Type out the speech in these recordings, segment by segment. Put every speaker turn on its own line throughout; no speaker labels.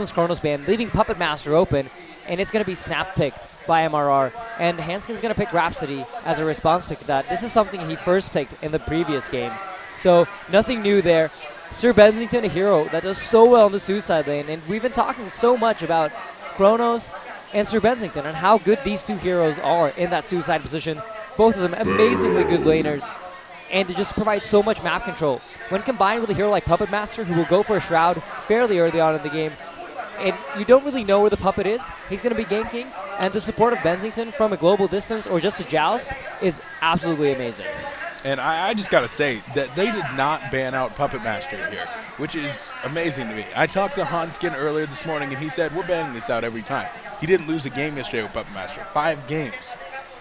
Hanskin's Chronos ban, leaving Puppet Master open, and it's going to be snap picked by MRR, and Hanskin's going to pick Rhapsody as a response pick to that. This is something he first picked in the previous game, so nothing new there. Sir Bensington, a hero that does so well in the suicide lane, and we've been talking so much about Chronos and Sir Bensington and how good these two heroes are in that suicide position. Both of them amazingly good laners, and to just provide so much map control. When combined with a hero like Puppet Master, who will go for a Shroud fairly early on in the game, and you don't really know where the Puppet is, he's going to be ganking, and the support of Bensington from a global distance or just a joust is absolutely amazing.
And I just got to say that they did not ban out Puppet Master here, which is amazing to me. I talked to HoN earlier this morning, and he said, we're banning this out every time. He didn't lose a game yesterday with Puppet Master. 5 games.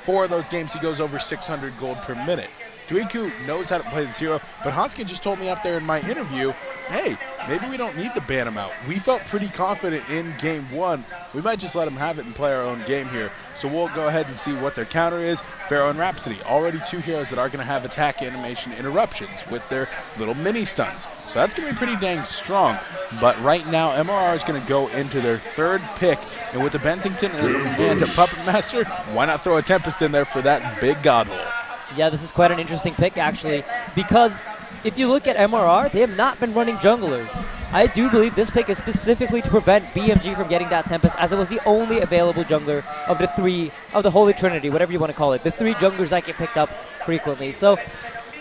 4 of those games, he goes over 600 gold per minute. Duiku knows how to play this hero, but Hanskin just told me up there in my interview, hey, maybe we don't need to ban him out. We felt pretty confident in game 1. We might just let him have it and play our own game here. So we'll go ahead and see what their counter is. Pharaoh and Rhapsody, already 2 heroes that are going to have attack animation interruptions with their little mini stuns. So that's going to be pretty dang strong. But right now, MRR is going to go into their 3rd pick. And with the Bensington and the Puppet Master, why not throw a Tempest in there for that big god hole?
Yeah, this is quite an interesting pick, actually, because if you look at MRR, they have not been running junglers. I do believe this pick is specifically to prevent BMG from getting that Tempest, as it was the only available jungler of the 3, of the Holy Trinity, whatever you want to call it, the 3 junglers that get picked up frequently. So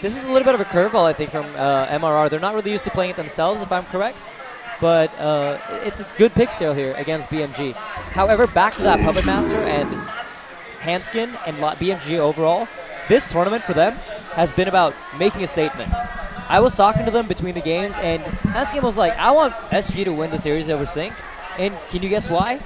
this is a little bit of a curveball, I think, from MRR. They're not really used to playing it themselves, if I'm correct, but it's a good pick still here against BMG. However, back to that Puppet Master and Hanskin and BMG overall, this tournament for them has been about making a statement. I was talking to them between the games, and Hanskin was like, I want SG to win the series over Sync. And can you guess why?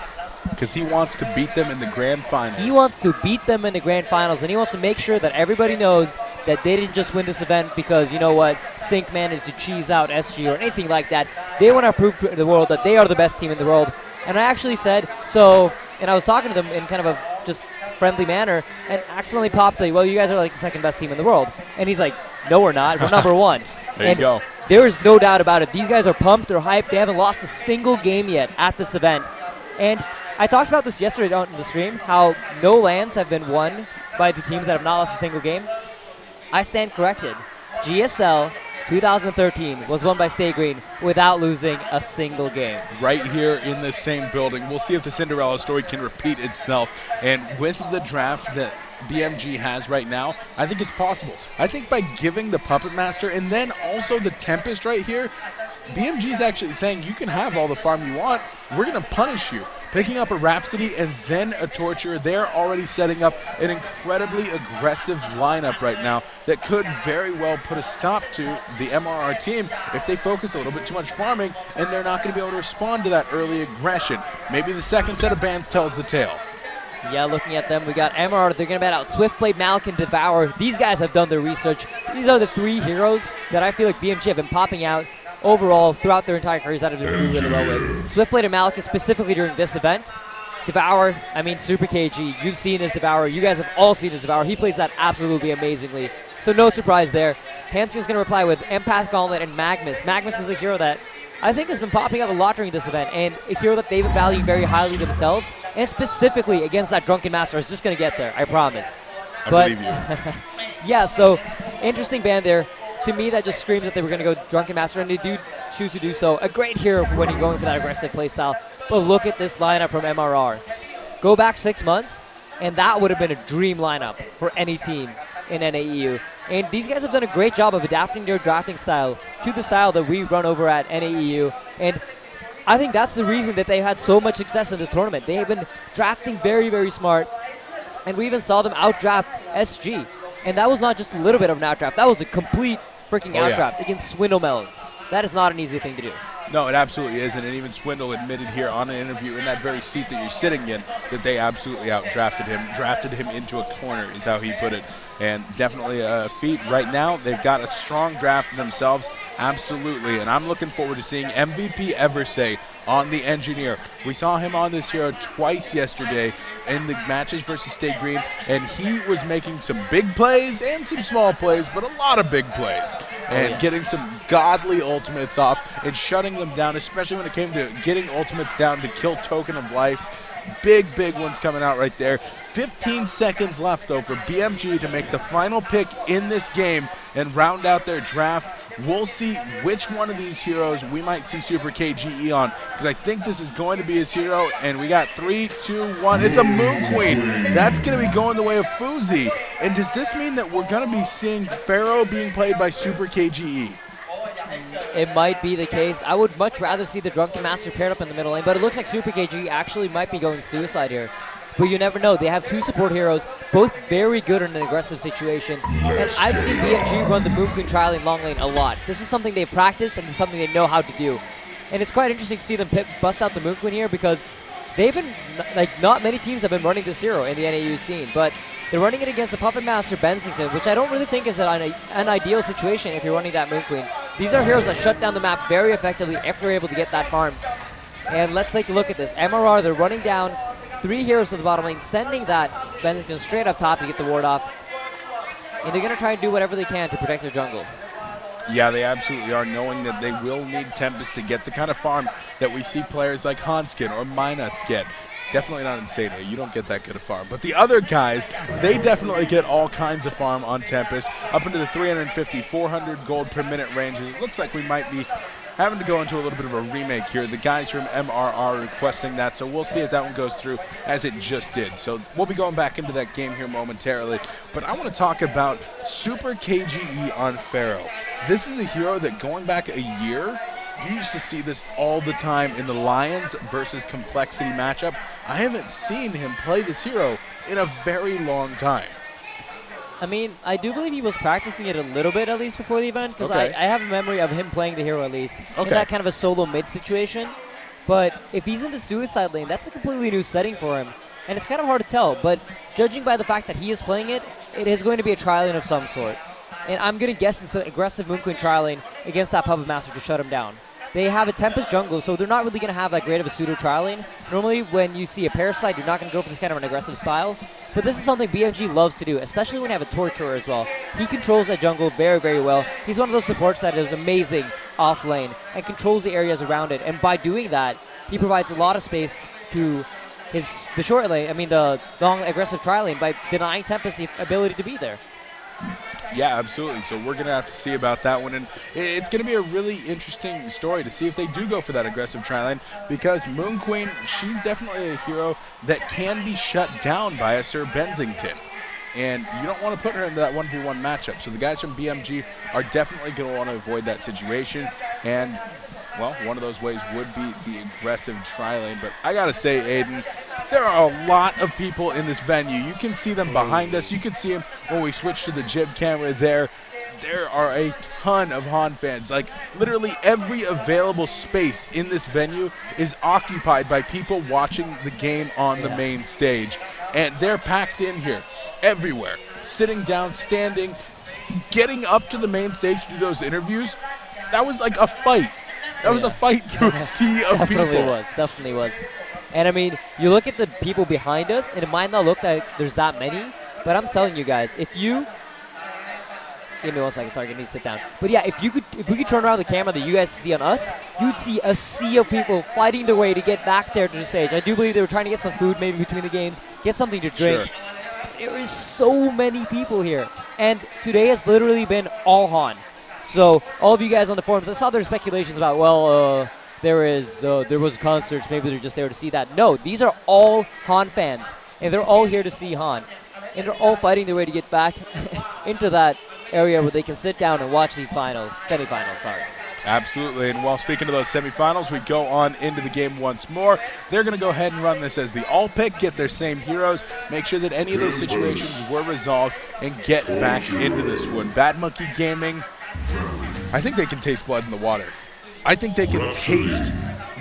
Because he wants to beat them in the grand finals.
He wants to beat them in the grand finals, and he wants to make sure that everybody knows that they didn't just win this event because, you know what, Sync managed to cheese out SG or anything like that. They want to prove to the world that they are the best team in the world. And I actually said, so, and I was talking to them in kind of a just friendly manner, and accidentally popped the, well, you guys are like the 2nd best team in the world. And he's like, no, we're not. We're number 1.
There you go.
There is no doubt about it. These guys are pumped. They're hyped. They haven't lost a single game yet at this event. And I talked about this yesterday on the stream, how no lands have been won by the teams that have not lost a single game. I stand corrected. GSL 2013 was won by Stay Green without losing a single game.
Right here in this same building. We'll see if the Cinderella story can repeat itself. And with the draft that BMG has right now, I think it's possible. I think by giving the Puppet Master and then also the Tempest right here, BMG is actually saying you can have all the farm you want. We're going to punish you. Picking up a Rhapsody and then a Torture, they're already setting up an incredibly aggressive lineup right now that could very well put a stop to the MRR team if they focus a little bit too much farming and they're not going to be able to respond to that early aggression. Maybe the 2nd set of bans tells the tale.
Yeah, looking at them, we got MRR. They're going to ban out Swiftblade, Malik, and Devour. These guys have done their research. These are the 3 heroes that I feel like BMG have been popping out overall throughout their entire careers that have been doing really well with. Swiftblade and Malik specifically during this event. Devour, I mean, Super KG, you've seen his Devour. You guys have all seen his Devour. He plays that absolutely amazingly. So no surprise there. Hanskin's going to reply with Empath Gauntlet and Magnus. Magnus is a hero that I think has been popping up a lot during this event, and a hero that they've valued very highly themselves, and specifically against that Drunken Master is just going to get there, I promise.
I believe you.
Yeah, so interesting ban there. To me, that just screams that they were going to go Drunken Master, and they do choose to do so. A great hero for when you're going for that aggressive playstyle. But look at this lineup from MRR. Go back 6 months, and that would have been a dream lineup for any team in NAEU. And these guys have done a great job of adapting their drafting style to the style that we run over at NAEU. And I think that's the reason that they've had so much success in this tournament. They have been drafting very, very smart. And we even saw them outdraft SG. And that was not just a little bit of an outdraft. That was a complete freaking outdraft against Swindle Melons. That is not an easy thing to do.
No, it absolutely isn't, and even Swindle admitted here on an interview in that very seat that you're sitting in that they absolutely outdrafted him, drafted him into a corner is how he put it, and definitely a feat. Right now, they've got a strong draft themselves, absolutely, and I'm looking forward to seeing MVP Eversay on the Engineer. We saw him on this hero twice yesterday in the matches versus Stay Green, and he was making some big plays and some small plays, but a lot of big plays, and getting some godly ultimates off and shutting them down, especially when it came to getting ultimates down to kill Token of Lives. Big ones coming out right there. 15 seconds left, though, for BMG to make the final pick in this game and round out their draft. We'll see which one of these heroes we might see Super KGE on, because I think this is going to be his hero, and we got 3, 2, 1. It's a Moon Queen. That's going to be going the way of Fuzi. And does this mean that we're going to be seeing Pharaoh being played by Super KGE?
It might be the case. I would much rather see the Drunken Master paired up in the middle lane, but it looks like Super KG actually might be going suicide here. But you never know. They have 2 support heroes, both very good in an aggressive situation. And I've seen BMG run the Moon Queen trial in long lane a lot. This is something they've practiced and something they know how to do. And it's quite interesting to see them bust out the Moon Queen here, because they've been, like, not many teams have been running this hero in the NAU scene, but they're running it against a Puppet Master Bensington, which I don't really think is an ideal situation if you're running that Moon Queen. These are heroes that shut down the map very effectively if they're able to get that farm. And let's take a look at this. MRR, they're running down 3 heroes to the bottom lane, sending that Bensington straight up top to get the ward off. And they're going to try and do whatever they can to protect their jungle.
Yeah, they absolutely are, knowing that they will need Tempest to get the kind of farm that we see players like Hanskin or Minuts get. Definitely not Insano. You don't get that good of farm. But the other guys, they definitely get all kinds of farm on Tempest, up into the 350, 400 gold per minute range. It looks like we might be having to go into a little bit of a remake here. The guys from MRR requesting that, so we'll see if that one goes through, as it just did. So we'll be going back into that game here momentarily. But I want to talk about Super KGE on Pharaoh. This is a hero that, going back a year, you used to see this all the time in the Lions versus Complexity matchup. I haven't seen him play this hero in a very long time.
I mean, I do believe he was practicing it a little bit, at least before the event, because I have a memory of him playing the hero at least in that kind of a solo mid situation. But if he's in the suicide lane, that's a completely new setting for him, and it's kind of hard to tell. But judging by the fact that he is playing it, it is going to be a trial lane of some sort. And I'm going to guess it's an aggressive Moon Queen trial lane against that Puppet Master to shut him down. They have a Tempest jungle, so they're not really going to have that great of a pseudo trial lane. Normally, when you see a Parasite, you're not going to go for this kind of an aggressive style. But this is something BMG loves to do, especially when you have a Torturer as well. He controls that jungle very, very well. He's one of those supports that is amazing off lane and controls the areas around it. And by doing that, he provides a lot of space to the short lane, the long aggressive trial lane, by denying Tempest the ability to be there.
Yeah, absolutely. So we're going to have to see about that one. And it's going to be a really interesting story to see if they do go for that aggressive tri-lane, because Moon Queen, she's definitely a hero that can be shut down by a Sir Bensington. And you don't want to put her into that 1v1 matchup. So the guys from BMG are definitely going to want to avoid that situation. And, well, one of those ways would be the aggressive tri-lane. But I got to say, Aiden, there are a lot of people in this venue. You can see them behind us. You can see them when we switch to the jib camera there. There are a ton of HoN fans. Like, literally every available space in this venue is occupied by people watching the game on the main stage. And they're packed in here everywhere, sitting down, standing, getting up to the main stage to do those interviews. That was like a fight. That was a fight through a sea of people.
Definitely was. And I mean, you look at the people behind us, and it might not look like there's that many, but I'm telling you guys, if you give me 1 second, sorry, I need to sit down. But yeah, if we could turn around the camera that you guys see on us, you'd see a sea of people fighting their way to get back there to the stage. I do believe they were trying to get some food maybe between the games, get something to drink.
Sure.
There is so many people here, and today has literally been all HoN. So all of you guys on the forums, I saw their speculations about, well, there was concerts, maybe they're just there to see that. No, these are all HoN fans, and they're all here to see HoN. And they're all fighting their way to get back into that area where they can sit down and watch these semifinals, sorry.
Absolutely, and while speaking of those semifinals, we go on into the game once more. They're going to go ahead and run this as the all-pick, get their same heroes, make sure that any of those situations were resolved, and get back into this one. Bad Monkey Gaming, I think they can taste blood in the water. I think they can taste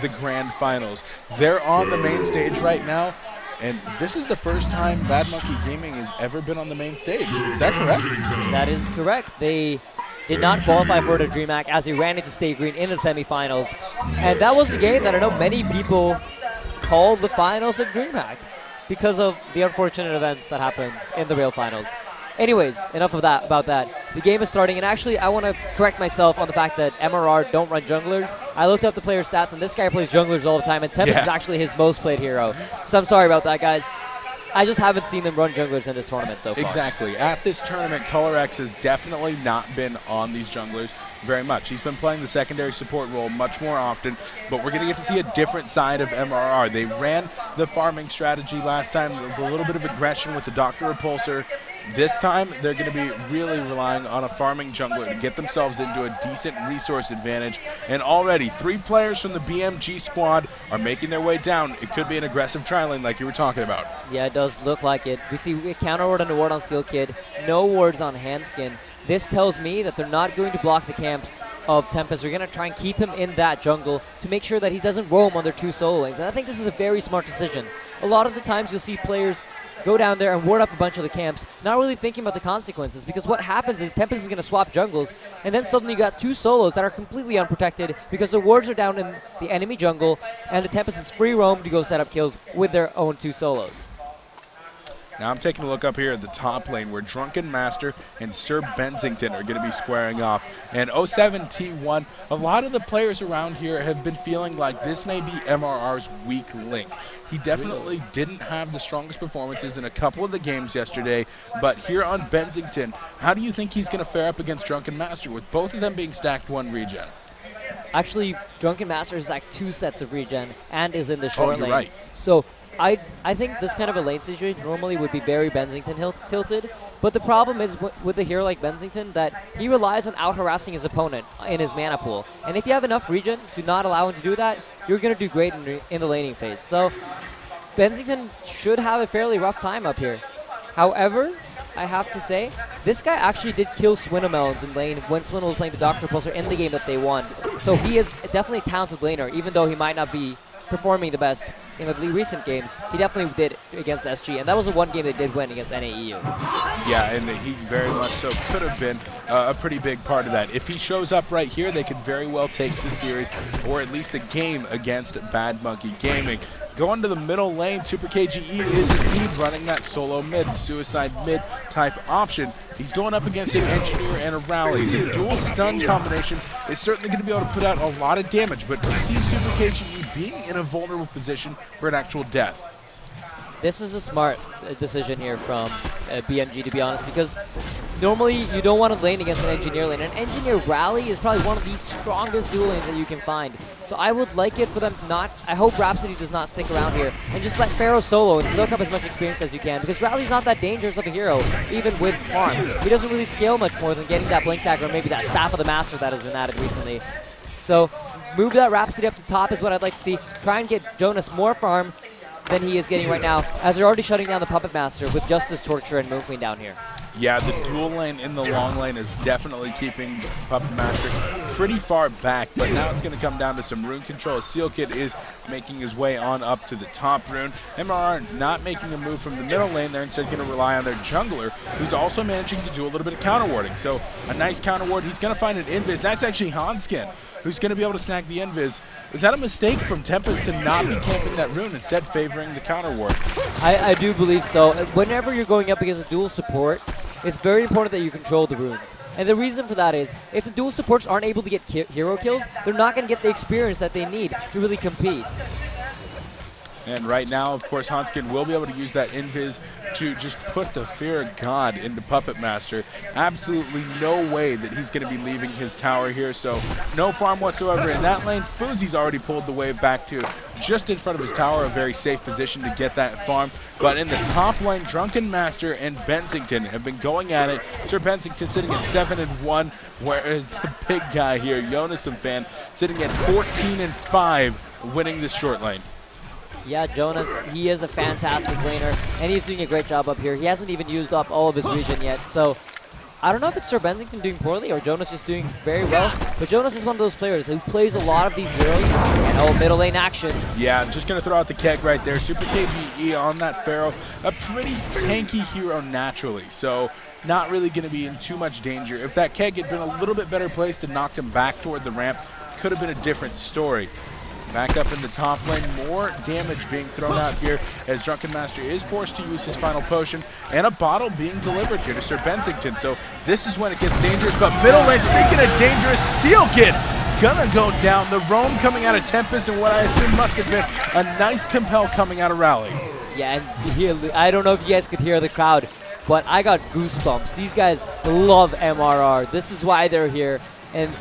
the grand finals. They're on the main stage right now, and this is the first time Bad Monkey Gaming has ever been on the main stage. Is that correct?
That is correct. They did not qualify for the DreamHack as he ran into State Green in the semifinals. And that was the game that I know many people called the finals of DreamHack because of the unfortunate events that happened in the real finals. Anyways, enough of that about that. The game is starting, and actually I want to correct myself on the fact that MRR don't run junglers. I looked up the player stats, and this guy plays junglers all the time, and Tempest is actually his most played hero. So I'm sorry about that, guys. I just haven't seen them run junglers in this tournament so far.
Exactly. At this tournament, ColorX has definitely not been on these junglers very much. He's been playing the secondary support role much more often, but we're going to get to see a different side of MRR. They ran the farming strategy last time, a little bit of aggression with the Dr. Repulsor. This time, they're going to be really relying on a farming jungler to get themselves into a decent resource advantage. And already, 3 players from the BMG squad are making their way down. It could be an aggressive tri-lane like you were talking about.
Yeah, it does look like it. We see a counter ward and a ward on Steel Kid, no wards on Handskin. This tells me that they're not going to block the camps of Tempest. They're going to try and keep him in that jungle to make sure that he doesn't roam on their 2 solo lanes. And I think this is a very smart decision. A lot of the times you'll see players go down there and ward up a bunch of the camps, not really thinking about the consequences, because what happens is Tempest is going to swap jungles, and then suddenly you got 2 solos that are completely unprotected because the wards are down in the enemy jungle, and the Tempest is free roam to go set up kills with their own 2 solos.
Now I'm taking a look up here at the top lane where Drunken Master and Sir Bensington are going to be squaring off. And 07T1, a lot of the players around here have been feeling like this may be MRR's weak link. He definitely didn't have the strongest performances in a couple of the games yesterday, but here on Bensington, how do you think he's going to fare up against Drunken Master with both of them being stacked 1 regen?
Actually, Drunken Master is like 2 sets of regen and is in the short lane.
Right.
So I think this kind of a lane situation normally would be very Bensington tilted, but the problem is with a hero like Bensington that he relies on out-harassing his opponent in his mana pool. And if you have enough regen to not allow him to do that, you're going to do great in the laning phase. So Bensington should have a fairly rough time up here. However, I have to say, this guy actually did kill Swinamelons in lane when Swin was playing the Dr. Repulsor in the game that they won. So he is definitely a talented laner, even though he might not be performing the best in the recent games. He definitely did against SG, and that was the one game they did win against NAEU.
Yeah, and he very much so could have been a pretty big part of that. If he shows up right here, they could very well take the series, or at least a game against Bad Monkey Gaming. Going to the middle lane, Super KGE is indeed running that solo mid, suicide mid type option. He's going up against an engineer and a rally. The dual stun combination is certainly going to be able to put out a lot of damage, but you see Super KGE being in a vulnerable position for an actual death.
This is a smart decision here from BMG, to be honest, because normally you don't want to lane against an engineer lane. An engineer rally is probably one of the strongest dual lanes that you can find. So I would like it for them to not, I hope Rhapsody does not stick around here and just let Pharaoh solo and soak up as much experience as you can, because Rally's not that dangerous of a hero, even with farm. He doesn't really scale much more than getting that blink tag or maybe that Staff of the Master that has been added recently. So move that Rhapsody up to top is what I'd like to see. Try and get Jonas more farm than he is getting right now, as they're already shutting down the Puppet Master with Justice, Torture, and Moon Queen down here.
Yeah, the dual lane in the long lane is definitely keeping Puppet Master pretty far back, but now it's going to come down to some rune control. Seal Kid is making his way on up to the top rune. MRR not making a move from the middle lane. They're instead going to rely on their jungler, who's also managing to do a little bit of counter warding. So a nice counter ward. He's going to find an invis. That's actually Hanskin, who's going to be able to snag the invis. Is that a mistake from Tempest to not be camping that rune, instead favoring the counter ward?
I do believe so. Whenever you're going up against a dual support, it's very important that you control the runes. And the reason for that is, if the dual supports aren't able to get hero kills, they're not going to get the experience that they need to really compete.
And right now, of course, Hanskin will be able to use that invis to just put the fear of God into Puppet Master. Absolutely no way that he's going to be leaving his tower here, so no farm whatsoever in that lane. Fuzi's already pulled the wave back to just in front of his tower, a very safe position to get that farm. But in the top lane, Drunken Master and Bensington have been going at it. Sir Bensington sitting at 7-1, whereas the big guy here, Jonas fan, sitting at 14-5, winning this short lane.
Yeah, Jonas, he is a fantastic laner, and he's doing a great job up here. He hasn't even used up all of his regen yet, so I don't know if it's Sir Bensington doing poorly or Jonas just doing very well, but Jonas is one of those players who plays a lot of these heroes, and oh, middle lane action.
Yeah, I'm just going to throw out the keg right there. Super KGE on that Pharaoh, a pretty tanky hero naturally, so not really going to be in too much danger. If that keg had been a little bit better placed to knock him back toward the ramp, could have been a different story. Back up in the top lane, more damage being thrown out here as Drunken Master is forced to use his final potion, and a bottle being delivered here to Sir Bensington. So this is when it gets dangerous, but middle lane, speaking of dangerous, Sealkid gonna go down. The roam coming out of Tempest, and what I assume must have been a nice compel coming out of Rally.
Yeah, and here, I don't know if you guys could hear the crowd, but I got goosebumps. These guys love MRR. This is why they're here, and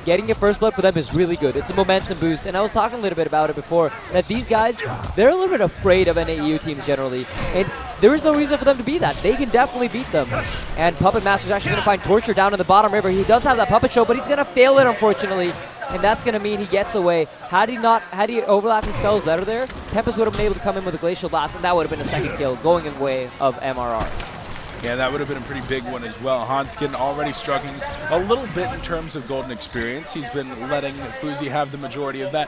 getting a first blood for them is really good. It's a momentum boost, and I was talking a little bit about it before, that these guys, they're a little bit afraid of NAEU teams generally, and there is no reason for them to be that. They can definitely beat them. And Puppet Master's actually going to find Torture down in the bottom river. He does have that Puppet Show, but he's going to fail it, unfortunately, and that's going to mean he gets away. Had he overlapped his spells better there, Tempest would have been able to come in with a Glacial Blast, and that would have been a second kill, going in the way of MRR.
Yeah, that would have been a pretty big one as well. HoN already struggling a little bit in terms of golden experience. He's been letting Fuzi have the majority of that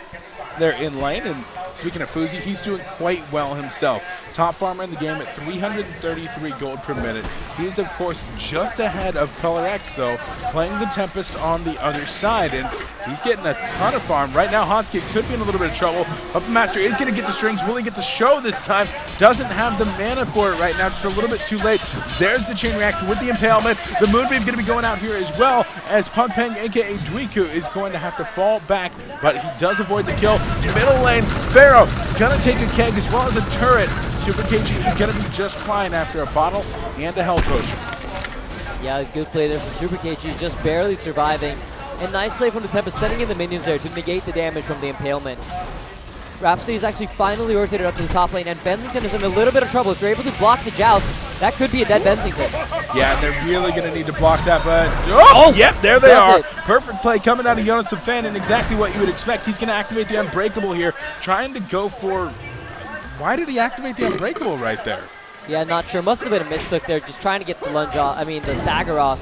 there in lane. And speaking of Fuzi, he's doing quite well himself. Top farmer in the game at 333 gold per minute. He's, of course, just ahead of Color X, though, playing the Tempest on the other side. And he's getting a ton of farm. Right now, HoN could be in a little bit of trouble. Puppet Master is going to get the strings. Will he get the show this time? Doesn't have the mana for it right now. Just a little bit too late. There's the chain reaction with the impalement. The Moonbeam going to be going out here as well, as Punk Peng, aka Dweeku, is going to have to fall back, but he does avoid the kill. Middle lane, Pharaoh going to take a keg as well as a turret. Super KG is going to be just fine after a bottle and a health potion.
Yeah, good play there from Super KG, just barely surviving. And nice play from the Tempest, setting in the minions there to negate the damage from the impalement. Rhapsody is actually finally rotated up to the top lane, and Bensington is in a little bit of trouble. If they're able to block the joust, that could be a dead Bensington.
Yeah, and they're really going to need to block that, but oh, yep, there they are. Perfect play coming out of Jonas Fan, and exactly what you would expect. He's going to activate the Unbreakable here, trying to go for... Why did he activate the Unbreakable right there?
Yeah, not sure. Must have been a mistook there, just trying to get the lunge off, the stagger off.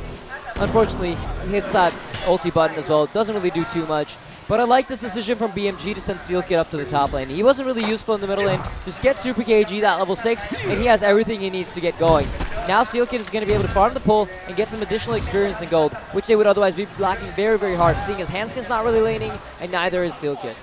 Unfortunately, he hits that ulti button as well. It doesn't really do too much. But I like this decision from BMG to send Sealkid up to the top lane. He wasn't really useful in the middle lane. Just get Super KG that level 6, and he has everything he needs to get going. Now Sealkid is going to be able to farm the pull and get some additional experience in gold, which they would otherwise be lacking very, very hard, seeing as HoN's not really laning, and neither is Sealkid.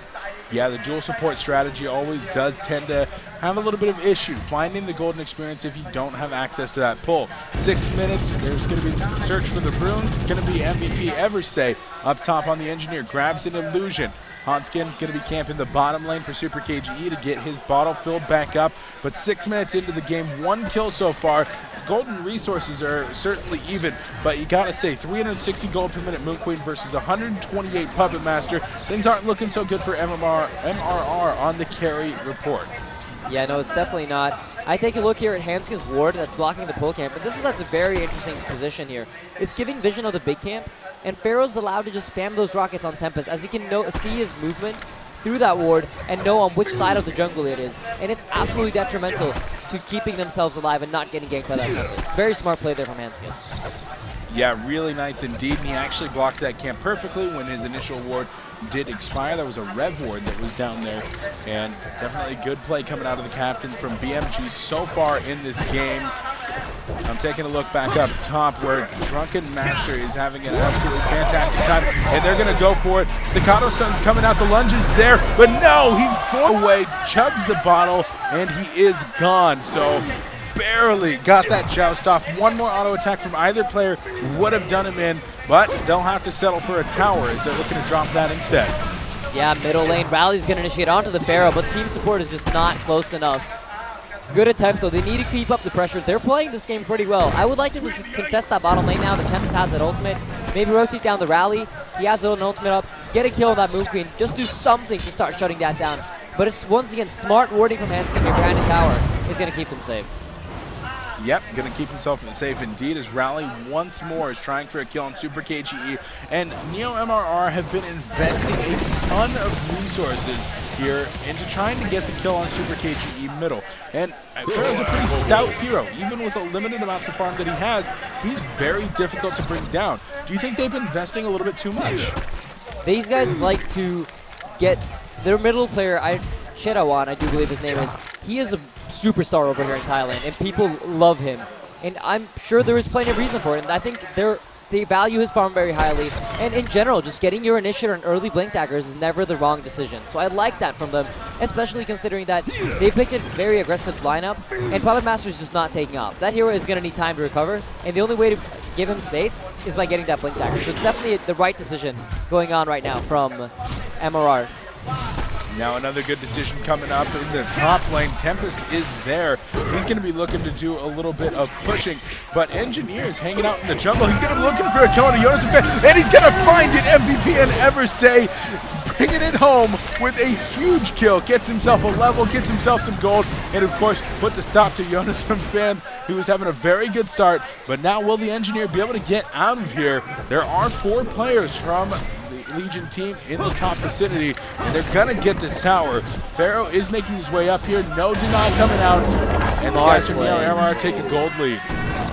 Yeah, the dual support strategy always does tend to have a little bit of issue finding the golden experience if you don't have access to that pull. 6 minutes, there's going to be search for the rune, going to be MVP Eversay up top on the engineer, grabs an illusion. HoN going to be camping the bottom lane for Super KGE to get his bottle filled back up, but 6 minutes into the game, 1 kill so far. Golden resources are certainly even, but you gotta say 360 gold per minute Moon Queen versus 128 Puppet Master. Things aren't looking so good for MRR on the carry report.
Yeah, no, it's definitely not. I take a look here at HoN's ward that's blocking the pull camp, and this is a very interesting position here. It's giving vision of the big camp, and Pharaoh's allowed to just spam those rockets on Tempest, as he can see his movement through that ward and know on which side of the jungle it is. And it's absolutely detrimental to keeping themselves alive and not getting ganked by that Tempest. Very smart play there from HoN.
Yeah, really nice indeed, and he actually blocked that camp perfectly when his initial ward did expire. There was a Rev ward that was down there, and definitely good play coming out of the captain from BMG so far in this game. I'm taking a look back up top where Drunken Master is having an absolutely fantastic time, and they're going to go for it. Staccato Stun's coming out, the lunge is there, but no, he's going away, chugs the bottle, and he is gone. So barely got that joust off. One more auto attack from either player would have done him in, but they'll have to settle for a tower as they're looking to drop that instead.
Yeah, middle lane, Rally's going to initiate onto the Pharaoh, but team support is just not close enough. Good attempt, though. They need to keep up the pressure. They're playing this game pretty well. I would like them to contest that bottom lane now. The Tempest has that ultimate. Maybe rotate down the Rally. He has an ultimate up. Get a kill on that Moon Queen. Just do something to start shutting that down. But it's, once again, smart warding from HoN here behind the tower is going to keep them safe.
Yep, going to keep himself safe indeed as Rally once more is trying for a kill on Super KGE. And Neo MRR have been investing a ton of resources here into trying to get the kill on Super KGE middle. And Pharaoh's a pretty stout hero. Even with the limited amounts of farm that he has, he's very difficult to bring down. Do you think they've been investing a little bit too much?
These guys like to get their middle player, HoN, I do believe his name is. He is a superstar over here in Thailand, and people love him. And I'm sure there is plenty of reason for it. And I think they value his farm very highly. And in general, just getting your initiator and early blink daggers is never the wrong decision. So I like that from them, especially considering that they picked a very aggressive lineup, and Puppet Master is just not taking off. That hero is going to need time to recover, and the only way to give him space is by getting that blink dagger. So it's definitely the right decision going on right now from MRR.
Now another good decision coming up in the top lane. Tempest is there. He's going to be looking to do a little bit of pushing, but Engineer is hanging out in the jungle. He's going to be looking for a kill on a Jonas, and he's going to find it. MVP and Eversay bringing it home with a huge kill. Gets himself a level, gets himself some gold, and of course put the stop to Jonas Fan, who was having a very good start. But now will the Engineer be able to get out of here? There are 4 players from Legion team in the top vicinity, and they're gonna get this tower. Pharaoh is making his way up here, no deny coming out, and the guys from Neo MRR take a gold lead.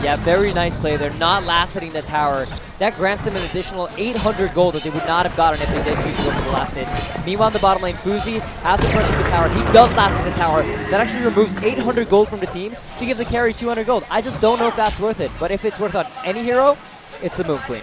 Yeah, very nice play. They're not last hitting the tower. That grants them an additional 800 gold that they would not have gotten if they did choose to go for the last hit. Meanwhile, in the bottom lane, Fuzi has to pressure the tower. He does last hit the tower. That actually removes 800 gold from the team to give the carry 200 gold. I just don't know if that's worth it, but if it's worth on any hero, it's a move queen.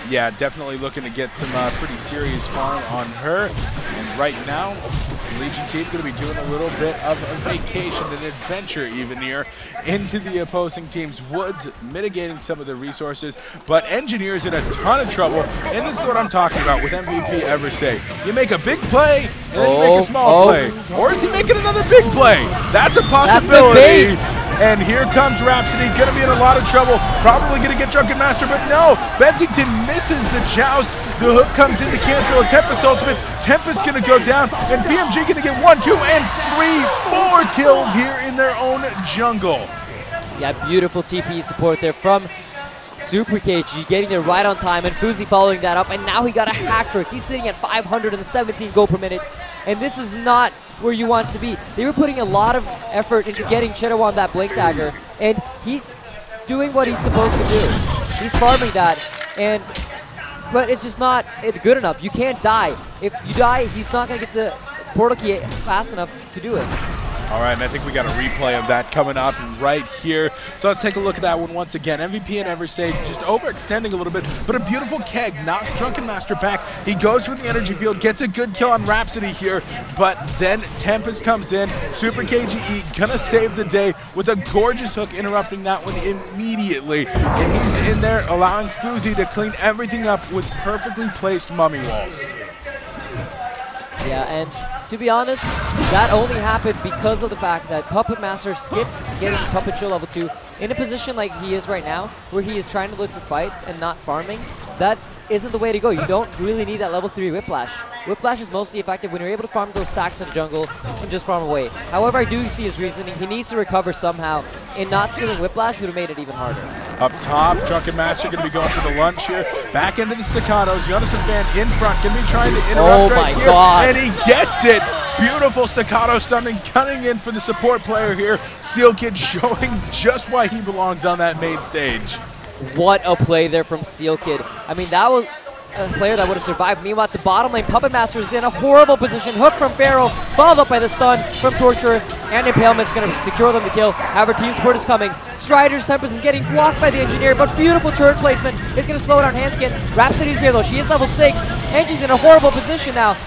Yeah, definitely looking to get some pretty serious farm on her. And right now, the Legion team going to be doing a little bit of a vacation, an adventure even here, into the opposing team's woods, mitigating some of the resources. But Engineer's in a ton of trouble, and this is what I'm talking about with MVP Eversay. You make a big play, and then you make a small play. Or is he making another big play? That's a possibility. And here comes Rhapsody, going to be in a lot of trouble, probably going to get Drunken Master, but no, Bensington misses the joust. The hook comes in to cancel a Tempest ultimate. Tempest going to go down, and BMG going to get 1, 2, and 3, 4 kills here in their own jungle.
Yeah, beautiful TP support there from Super KG, getting there right on time, and Fuzi following that up, and now he got a hack trick. He's sitting at 517 gold per minute, and this is not where you want to be. They were putting a lot of effort into getting HoN that blink dagger, and he's doing what he's supposed to do. He's farming that, but it's just not good enough. You can't die. If you die, he's not going to get the portal key fast enough to do it.
All right, and I think we got a replay of that coming up right here. So let's take a look at that one once again. MVP and Eversay just overextending a little bit, but a beautiful keg knocks Drunken Master back. He goes for the energy field, gets a good kill on Rhapsody here, but then Tempest comes in. Super KGE gonna save the day with a gorgeous hook, interrupting that one immediately. And he's in there allowing Fuzi to clean everything up with perfectly placed mummy walls.
Yeah, and to be honest, that only happened because of the fact that Puppet Master skipped getting Puppet Show level 2 in a position like he is right now, where he is trying to look for fights and not farming. That isn't the way to go. You don't really need that level 3 Whiplash. Whiplash is mostly effective when you're able to farm those stacks in the jungle and just farm away. However, I do see his reasoning. He needs to recover somehow, and not skilling Whiplash would have made it even harder.
Up top, Drunken Master going to be going for the lunge here. Back into the staccatos. Jonas Fan in front, going to be trying to interrupt right here. And he gets it. Beautiful staccato stunning, cutting in for the support player here. Seal Kid showing just why he belongs on that main stage.
What a play there from Seal Kid. I mean, that was a player that would have survived. Meanwhile, at the bottom lane, Puppet Master is in a horrible position. Hook from Pharaoh, followed up by the stun from Torture, and Impalement's going to secure them the kill. However, team support is coming. Strider's Tempest is getting blocked by the Engineer, but beautiful turret placement is going to slow down Handskin. Rhapsody's here, though. She is level 6, and she's in a horrible position now.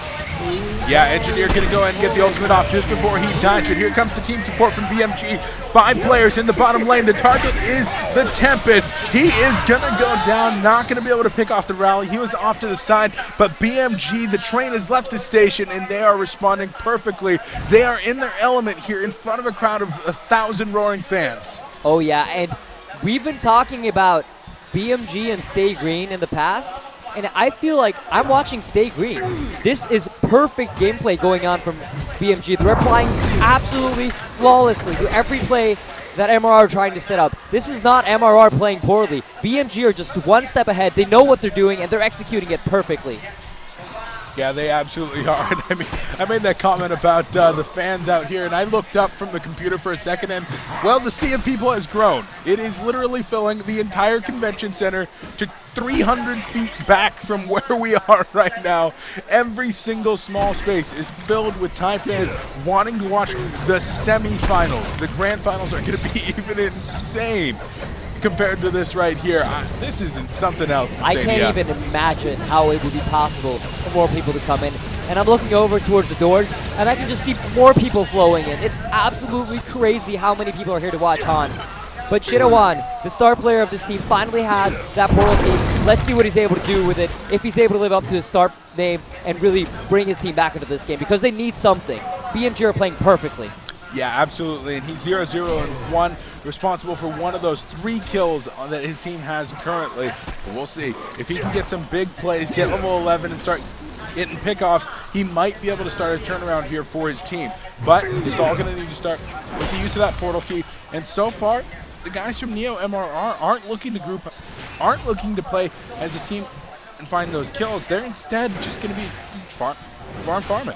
Yeah, Engineer going to go ahead and get the ultimate off just before he dies, but here comes the team support from BMG. 5 players in the bottom lane. The target is the Tempest. He is going to go down, not going to be able to pick off the rally. He was off to the side, but BMG, the train has left the station, and they are responding perfectly. They are in their element here in front of a crowd of 1,000 roaring fans.
Oh, yeah, and we've been talking about BMG and Stay Green in the past, and I feel like I'm watching Stay Green. This is perfect gameplay going on from BMG. They're applying absolutely flawlessly to every play that MRR are trying to set up. This is not MRR playing poorly. BMG are just one step ahead. They know what they're doing, and they're executing it perfectly.
Yeah, they absolutely are. And I mean, I made that comment about the fans out here, and I looked up from the computer for a second, and, well, the sea of people has grown. It is literally filling the entire convention center to 300 feet back from where we are right now. Every single small space is filled with Thai fans wanting to watch the semifinals. The grand finals are going to be even insane compared to this right here. This isn't something else.
I can't even imagine how it would be possible for more people to come in. And I'm looking over towards the doors, and I can just see more people flowing in. It's absolutely crazy how many people are here to watch HoN. But HoN, the star player of this team, finally has that portal key. Let's see what he's able to do with it, if he's able to live up to his star name and really bring his team back into this game, because they need something. BMG are playing perfectly.
Yeah, absolutely, and he's 0-0-1, responsible for one of those 3 kills that his team has currently. But we'll see. If he can get some big plays, get level 11, and start getting pickoffs, he might be able to start a turnaround here for his team. But it's all going to need to start with the use of that portal key. And so far, the guys from Neo MRR aren't looking to play as a team and find those kills. They're instead just going to be farming.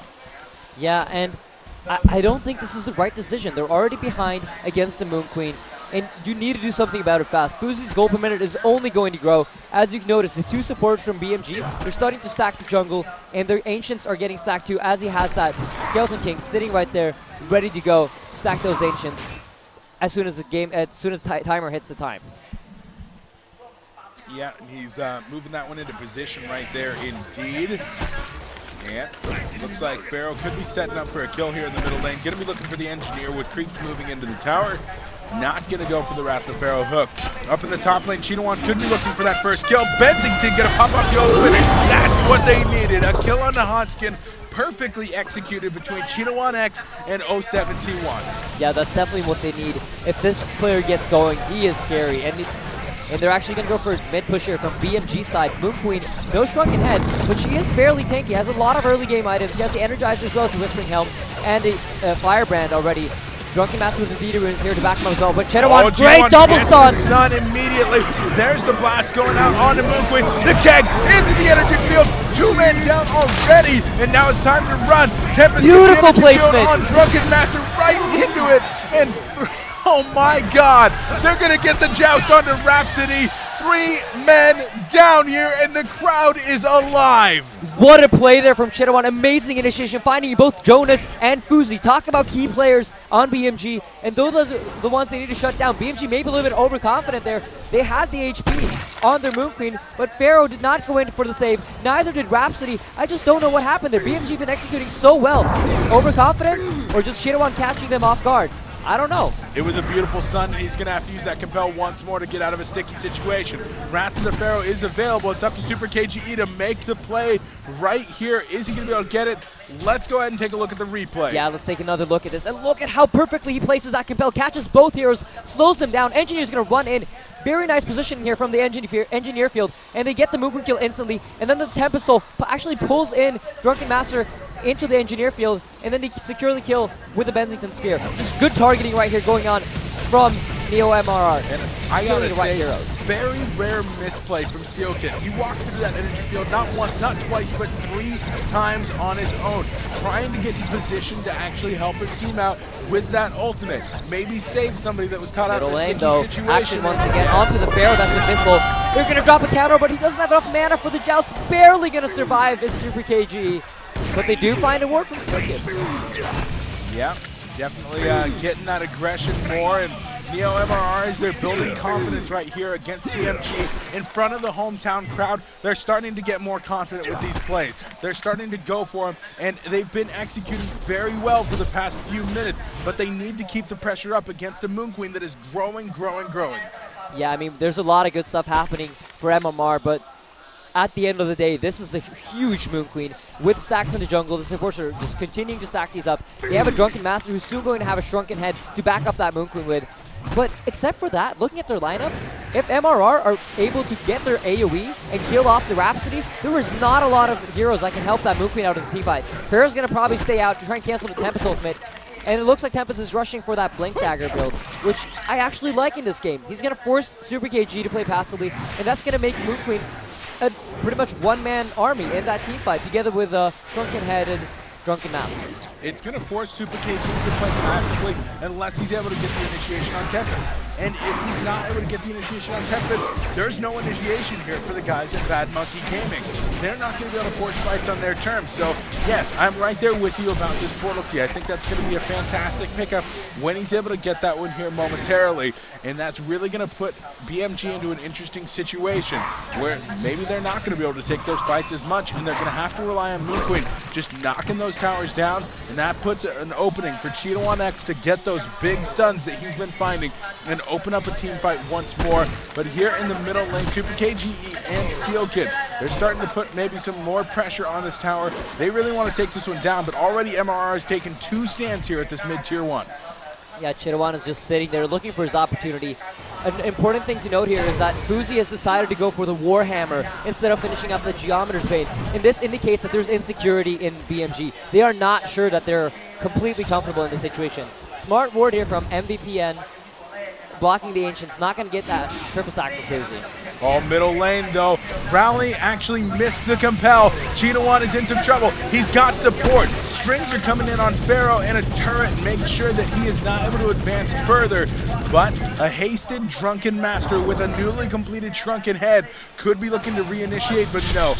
Yeah, and I don't think this is the right decision. They're already behind against the Moon Queen, and you need to do something about it fast. Fuzi's gold per minute is only going to grow. As you can notice, the 2 supports from BMG, they're starting to stack the jungle, and their Ancients are getting stacked too, as he has that Skeleton King sitting right there, ready to go, stack those Ancients as soon as timer hits the time.
Yeah, he's moving that one into position right there indeed. And looks like Pharaoh could be setting up for a kill here in the middle lane. Going to be looking for the engineer with creeps moving into the tower. Not going to go for the Wrath of Pharaoh hook. Up in the top lane, HoN could be looking for that first kill. Bensington going to pop up the open. That's what they needed. A kill on the Honskin. Perfectly executed between HoN X and 071.
Yeah, that's definitely what they need. If this player gets going, he is scary. And they're actually going to go for a mid push here from BMG side. Moon Queen, no shrunken head, but she is fairly tanky. Has a lot of early game items. She has the Energizer as well as the Whispering Helm and a Firebrand already. Drunken Master with the Vita runes here to back him as well. But HoN, great double stun!
Stun immediately. There's the blast going out on the Moon Queen. The keg into the energy field. 2 men down already, and now it's time to run. Tempest
beautiful placement
on Drunken Master right into it, and oh my God, they're gonna get the joust onto Rhapsody. 3 men down here, and the crowd is alive.
What a play there from HoN. Amazing initiation, finding both Jonas and Fuzi. Talk about key players on BMG, and those are the ones they need to shut down. BMG maybe a little bit overconfident there. They had the HP on their Moon Queen, but Pharaoh did not go in for the save. Neither did Rhapsody. I just don't know what happened there. BMG been executing so well. Overconfidence, or just HoN catching them off guard? I don't know.
It was a beautiful stun, and he's going to have to use that Compel once more to get out of a sticky situation. Wrath of the Pharaoh is available. It's up to Super KGE to make the play right here. Is he going to be able to get it? Let's go ahead and take a look at the replay.
Yeah, let's take another look at this. And look at how perfectly he places that Compel. Catches both heroes, slows them down. Engineer's going to run in. Very nice position here from the engineer field. And they get the Moon Queen kill instantly. And then the Tempest Soul actually pulls in Drunken Master into the engineer field, and then they secure the kill with the Bensington Spear. Just good targeting right here going on from Neo MRR.
And I gotta say, very rare misplay from Seokin. He walked through that energy field not once, not twice, but 3 times on his own, trying to get in position to actually help his team out with that ultimate. Maybe save somebody that was caught out of a sticky situation.
Action once again onto the Pharaoh, that's invisible. They're gonna drop a counter, but he doesn't have enough mana for the joust. Barely gonna survive this Super KG. But they do find a ward from Seokin.
Yeah, definitely getting that aggression more, and Neo MRRs, they're building confidence right here against BMG in front of the hometown crowd. They're starting to get more confident with these plays. They're starting to go for them, and they've been executing very well for the past few minutes, but they need to keep the pressure up against a Moon Queen that is growing.
Yeah, I mean, there's a lot of good stuff happening for MMR, but at the end of the day, this is a huge Moon Queen with stacks in the jungle. The supports are just continuing to stack these up. They have a Drunken Master who's soon going to have a Shrunken Head to back up that Moon Queen with. But except for that, looking at their lineup, if MRR are able to get their AoE and kill off the Rhapsody, there is not a lot of heroes that can help that Moon Queen out in the team fight. Pharaoh's going to probably stay out to try and cancel the Tempest ultimate. And it looks like Tempest is rushing for that Blink Dagger build, which I actually like in this game. He's going to force Super KG to play passively, and that's going to make Moon Queen a pretty much one-man army in that team fight, together with Shrunken Head and Drunken Master.
It's going to force Super KG to play passively unless he's able to get the initiation on Tempest. And if he's not able to get the initiation on Tempest, there's no initiation here for the guys at Bad Monkey Gaming. They're not going to be able to force fights on their terms. So, yes, I'm right there with you about this portal key. I think that's going to be a fantastic pickup when he's able to get that one here momentarily. And that's really going to put BMG into an interesting situation where maybe they're not going to be able to take those fights as much, and they're going to have to rely on Moon Queen just knocking those towers down, and that puts an opening for Cheeto on X to get those big stuns that he's been finding and open up a team fight once more. But here in the middle lane, Super KGE and Seal Kid, they're starting to put maybe some more pressure on this tower. They really want to take this one down, but already MRR has taken 2 stands here at this mid-tier 1.
Yeah, Chitawan is just sitting there looking for his opportunity. An important thing to note here is that Fuzi has decided to go for the Warhammer instead of finishing up the Geometer's Vein. And this indicates that there's insecurity in BMG. They are not sure that they're completely comfortable in this situation. Smart ward here from MVPN, blocking the Ancients, not going to get that triple stack for Fuzi.
All middle lane though. Rowley actually missed the compel. Cheeto is in some trouble. He's got support. Strings are coming in on Pharaoh, and a turret makes sure that he is not able to advance further. But a hasted Drunken Master with a newly completed Shrunken Head could be looking to reinitiate, but no.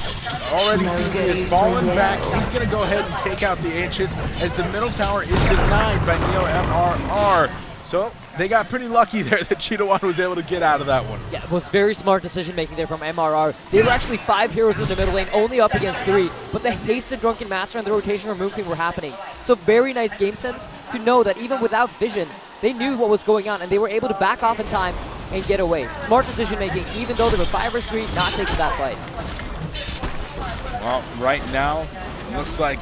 Already Fuzi has fallen back. He's going to go ahead and take out the Ancients as the middle tower is denied by Neo MRR. So they got pretty lucky there that Cheeto was able to get out of that one.
Yeah, it was very smart decision making there from MRR. They were actually 5 heroes in the middle lane, only up against 3, but the hasted Drunken Master and the rotation from Moon Queen were happening. So very nice game sense to know that even without vision, they knew what was going on and they were able to back off in time and get away. Smart decision making, even though they were 5 vs 3, not taking that fight.
Well, right now, looks like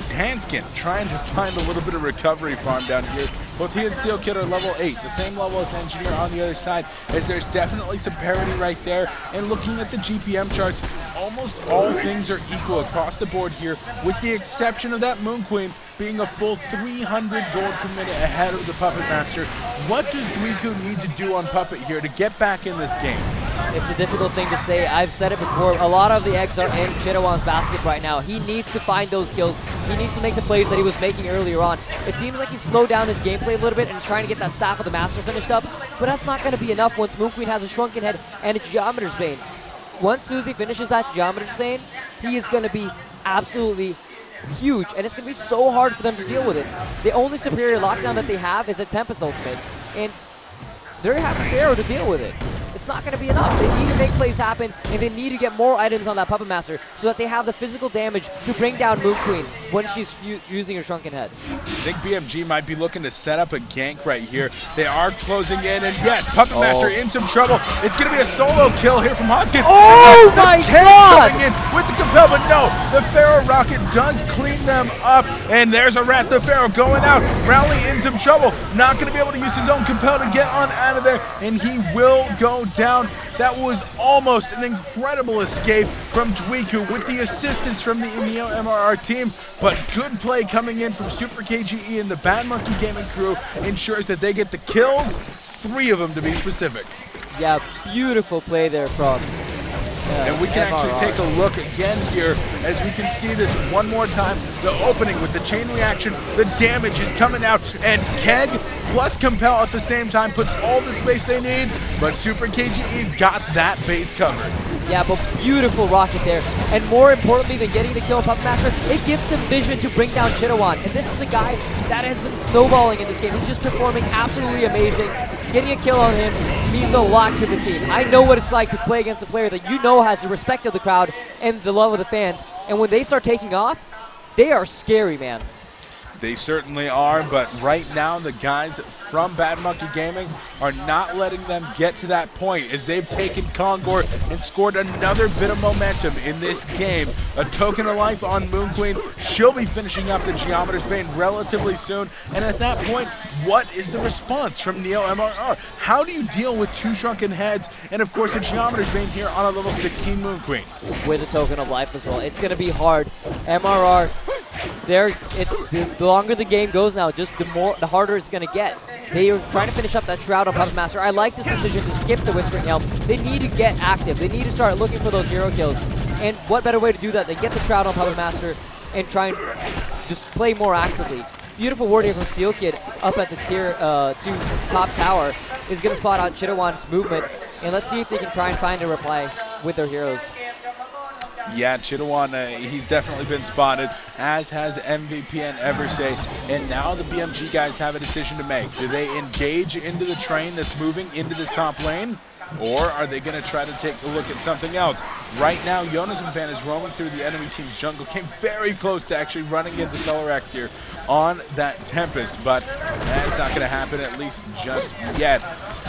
Hanskin trying to find a little bit of recovery farm down here. Both he and Seal Kid are level 8, the same level as Engineer on the other side, as there's definitely some parity right there. And looking at the GPM charts, almost all things are equal across the board here, with the exception of that Moon Queen being a full 300 gold per minute ahead of the Puppet Master. What does Dweeku need to do on Puppet here to get back in this game?
It's a difficult thing to say. I've said it before. A lot of the eggs are in Chitawan's basket right now. He needs to find those kills. He needs to make the plays that he was making earlier on. It seems like he's slowed down his gameplay a little bit and is trying to get that Staff of the Master finished up, but that's not going to be enough once Moon Queen has a Shrunken Head and a Geometer's Vein. Once Fuzi finishes that Geometer's Vein, he is going to be absolutely huge, and it's going to be so hard for them to deal with it. The only superior lockdown that they have is a Tempest ultimate, and they're having Pharaoh to deal with it. It's not going to be enough. They need to make plays happen, and they need to get more items on that Puppet Master so that they have the physical damage to bring down Moon Queen when she's using her Shrunken Head.
I think BMG might be looking to set up a gank right here. They are closing in, and yes, Puppet Master in some trouble. It's going to be a solo kill here from Hanskin.
Oh my God!
Coming in with the compel, but no, the Pharaoh rocket does clean them up, and there's a Wrath of Pharaoh going out. Rowley in some trouble, not going to be able to use his own compel to get on out of there, and he will go down. That was almost an incredible escape from Dweeku with the assistance from the Neo MRR team, but good play coming in from Super KGE and the Bad Monkey Gaming crew ensures that they get the kills, 3 of them to be specific.
Yeah, beautiful play there from
and we can actually take a look again here as we can see this one more time. The opening with the chain reaction, the damage is coming out, and Keg plus Compel at the same time puts all the space they need, but Super KGE's got that base covered.
Yeah, but beautiful rocket there. And more importantly than getting the kill on Puppet Master, it gives him vision to bring down Chitawan. And this is a guy that has been snowballing in this game. He's just performing absolutely amazing. Getting a kill on him means a lot to the team. I know what it's like to play against a player that you know has the respect of the crowd and the love of the fans. And when they start taking off, they are scary, man.
They certainly are, but right now the guys from Bad Monkey Gaming are not letting them get to that point as they've taken Kongor and scored another bit of momentum in this game. A token of life on Moon Queen. She'll be finishing up the Geometer's Bane relatively soon, and at that point, what is the response from Neo MRR? How do you deal with 2 Shrunken Heads and of course a Geometer's Bane here on a level 16 Moon Queen?
With a token of life as well. It's going to be hard. MRR the longer the game goes now, just the harder it's going to get. They are trying to finish up that Shroud on Puppet Master. I like this decision to skip the Whispering Helm. They need to get active. They need to start looking for those hero kills. And what better way to do that than get the Shroud on Puppet Master and try and just play more actively. Beautiful ward here from Steel Kid up at the tier 2 top tower is going to spot out Chidawan's movement. And let's see if they can try and find a reply with their heroes.
Yeah, Chidawan, he's definitely been spotted, as has MVP and Eversay. And now the BMG guys have a decision to make. Do they engage into the train that's moving into this top lane? Or are they going to try to take a look at something else? Right now, Jonas and Van is roaming through the enemy team's jungle. Came very close to actually running into Colorax here on that Tempest, but that's not going to happen, at least just yet.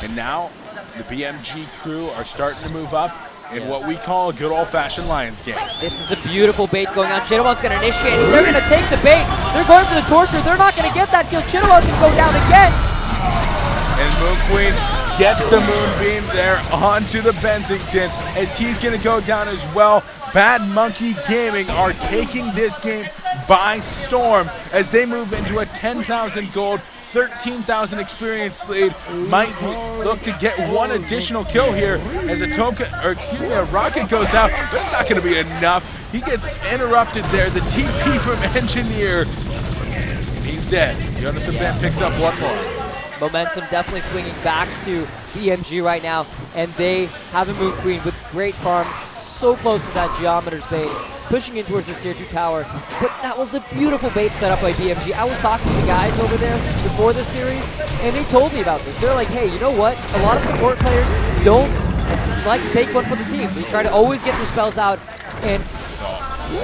And now the BMG crew are starting to move up in what we call a good old-fashioned Lions game.
This is a beautiful bait going on. Chidawan's going to initiate it. They're going to take the bait. They're going for the torture. They're not going to get that kill. Chidawan's going to go down again.
And Moon Queen gets the Moonbeam there onto the Bensington as he's going to go down as well. Bad Monkey Gaming are taking this game by storm as they move into a 10,000 gold, 13,000 experience lead. Might look to get one additional kill here as a rocket goes out. That's not going to be enough. He gets interrupted there. The TP from Engineer. He's dead. Jonas and Van picks up one more.
Momentum definitely swinging back to BMG right now, and they have a Moon Queen with great farm, so close to that Geometer's bait, pushing in towards this tier 2 tower. But that was a beautiful bait set up by BMG. I was talking to the guys over there before this series, and they told me about this. They're like, hey, you know what? A lot of support players don't like to take one for the team. They try to always get their spells out, and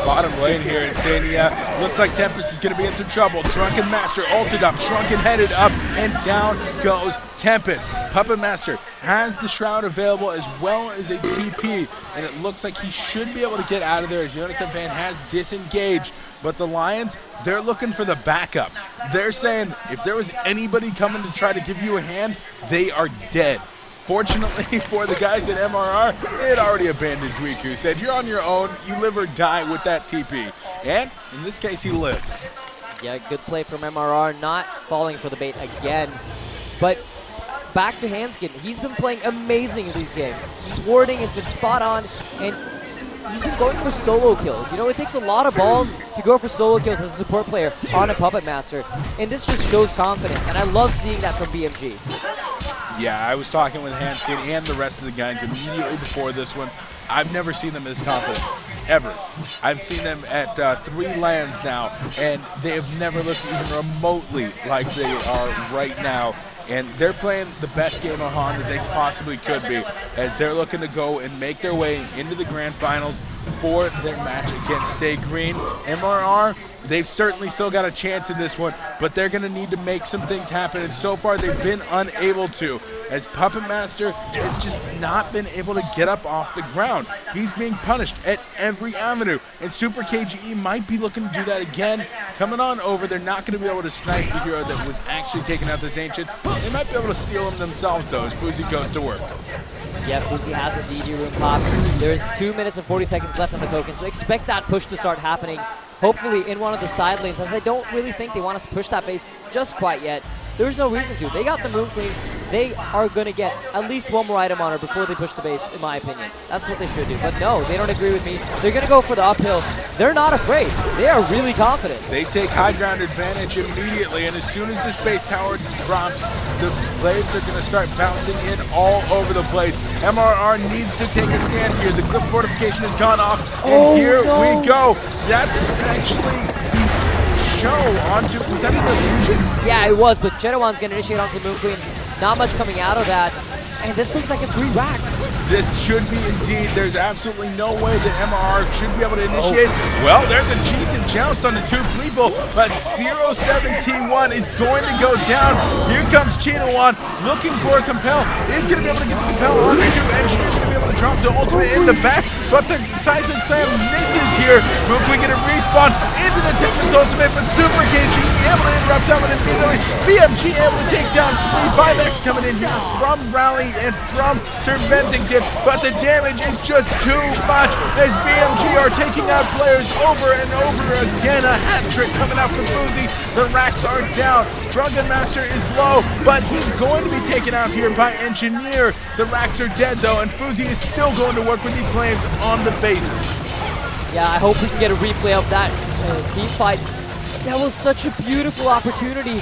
bottom lane here in Sania. Looks like Tempest is going to be in some trouble. Drunken Master ulted up, Shrunken headed up, and down goes Tempest. Puppet Master has the Shroud available as well as a TP, and it looks like he should be able to get out of there as Jonas and Van has disengaged. But the Lions, they're looking for the backup. They're saying if there was anybody coming to try to give you a hand, they are dead. Fortunately for the guys at MRR, they had already abandoned Dweeku. Said, you're on your own, you live or die with that TP. And in this case, he lives.
Yeah, good play from MRR, not falling for the bait again. But back to Hanskin, he's been playing amazing in these games. His warding has been spot on, and he's been going for solo kills. You know, it takes a lot of balls to go for solo kills as a support player on a Puppet Master. And this just shows confidence, and I love seeing that from BMG.
Yeah, I was talking with Hanskin and the rest of the guys immediately before this one. I've never seen them this confident, ever. I've seen them at 3 lands now, and they have never looked even remotely like they are right now. And they're playing the best game of HoN that they possibly could be, as they're looking to go and make their way into the grand finals for their match against Stay Green. MRR, they've certainly still got a chance in this one, but they're going to need to make some things happen, and so far they've been unable to, as Puppet Master has just not been able to get up off the ground. He's being punished at every avenue, and Super KGE might be looking to do that again. Coming on over, they're not going to be able to snipe the hero that was actually taking out this Ancient. They might be able to steal him themselves, though, as Fuzi goes to work.
Yeah, Fuzi has a DD room pop. There's 2 minutes and 40 seconds left on the token, so expect that push to start happening, hopefully in one of the side lanes, as I don't really think they want us to push that base just quite yet. There's no reason to. They got the Moon Queen. They are going to get at least one more item on her before they push the base, in my opinion. That's what they should do. But no, they don't agree with me. They're going to go for the uphill. They're not afraid. They are really confident.
They take high ground advantage immediately, and as soon as this base tower drops, the blades are going to start bouncing in all over the place. MRR needs to take a stand here. The cliff fortification has gone off, and here we go. That's actually show onto, was that an illusion?
Yeah, it was, but Chidawan's going to initiate onto the Moon Queen. Not much coming out of that. And this looks like a 3 racks.
This should be indeed. There's absolutely no way that MRR should be able to initiate. Well, there's a Jason joust on the 2 people, but 0-17-1 is going to go down. Here comes Chidawan looking for a compel. Is going to be able to get the compel on the 2. Engineer's going to be able able to drop the ultimate in the back, but the seismic slam misses here. Moonqueen gonna respawn into the Tempest ultimate, but Super KG able to interrupt that one immediately. BMG able to take down 5X coming in here from Rally and from Sir Bensington, but the damage is just too much as BMG are taking out players over and over again. A hat trick coming out from Fuzi. The racks are down. Drunken Master is low, but he's going to be taken out here by Engineer. The racks are dead though, and Fuzi is still going to work with these claims on the bases.
Yeah, I hope we can get a replay of that team fight. That was such a beautiful opportunity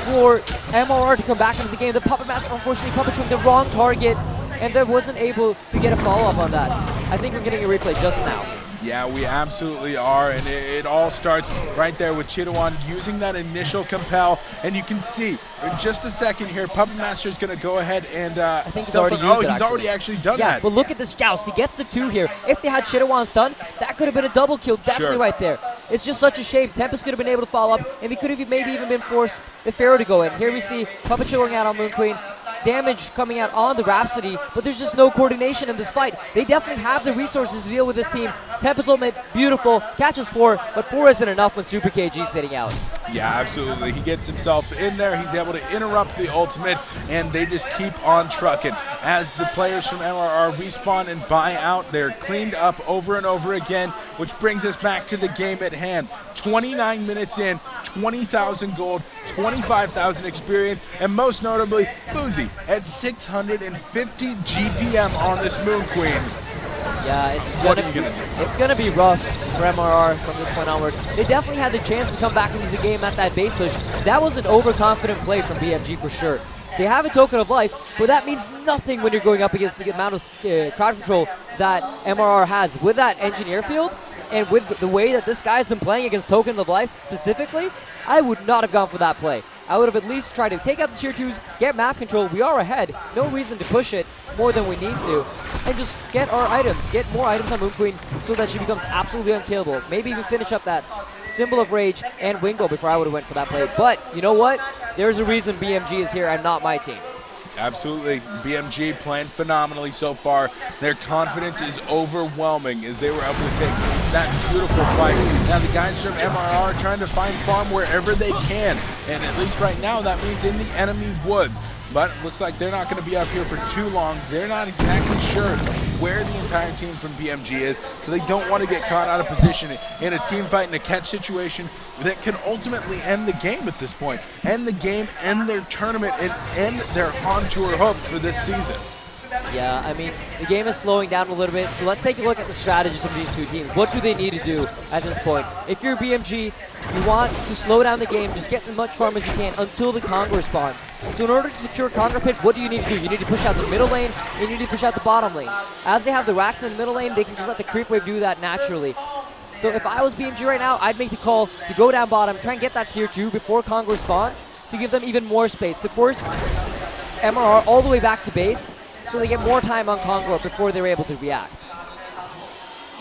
for MRR to come back into the game. The Puppet Master unfortunately puppetering the wrong target, and they wasn't able to get a follow-up on that. I think we're getting a replay just now.
Yeah, we absolutely are, and it all starts right there with Chitawan using that initial compel, and you can see in just a second here, Puppet Master is going to go ahead and
I think he's already
actually done
that.
that.
But look at this joust. He gets the 2 here. If they had Chitawan stunned, that could have been a double kill, definitely right there. It's just such a shame. Tempest could have been able to follow up, and he could have maybe even been forced the Pharaoh to go in. Here we see Puppet going out on Moonqueen. Damage coming out on the Rhapsody, but there's just no coordination in this fight. They definitely have the resources to deal with this team. Tempest ultimate, beautiful, catches 4, but 4 isn't enough when Super KG's sitting out.
Yeah, absolutely. He gets himself in there. He's able to interrupt the ultimate, and they just keep on trucking. As the players from MRR respawn and buy out, they're cleaned up over and over again, which brings us back to the game at hand. 29 minutes in, 20,000 gold, 25,000 experience, and most notably, Fuzi at 650 GPM on this Moonqueen.
Yeah, it's gonna be rough for MRR from this point onward. They definitely had the chance to come back into the game at that base push. That was an overconfident play from BMG for sure. They have a token of life, but that means nothing when you're going up against the amount of crowd control that MRR has. With that engineer field, and with the way that this guy's been playing against token of life specifically, I would not have gone for that play. I would have at least tried to take out the tier 2s, get map control. We are ahead. No reason to push it more than we need to. And just get our items. Get more items on Moonqueen so that she becomes absolutely unkillable. Maybe even finish up that Symbol of Rage and Wingo before I would have went for that play. But you know what? There's a reason BMG is here and not my team.
Absolutely. BMG playing phenomenally so far. Their confidence is overwhelming as they were able to take that beautiful fight. Now the guys from MRR are trying to find farm wherever they can, and at least right now that means in the enemy woods. But it looks like they're not going to be up here for too long. They're not exactly sure where the entire team from BMG is, so they don't want to get caught out of position in a team fight in a catch situation that can ultimately end the game at this point. End the game, end their tournament, and end their HoN Tour hopes for this season.
Yeah, I mean, the game is slowing down a little bit, so let's take a look at the strategies of these two teams. What do they need to do at this point? If you're BMG, you want to slow down the game, just get as much farm as you can until the Congo spawns. So in order to secure Congo Pit, what do you need to do? You need to push out the middle lane, and you need to push out the bottom lane. As they have the racks in the middle lane, they can just let the creep wave do that naturally. So if I was BMG right now, I'd make the call to go down bottom, try and get that tier 2 before Congo spawns to give them even more space, to force MRR all the way back to base, so they get more time on Congo before they're able to react.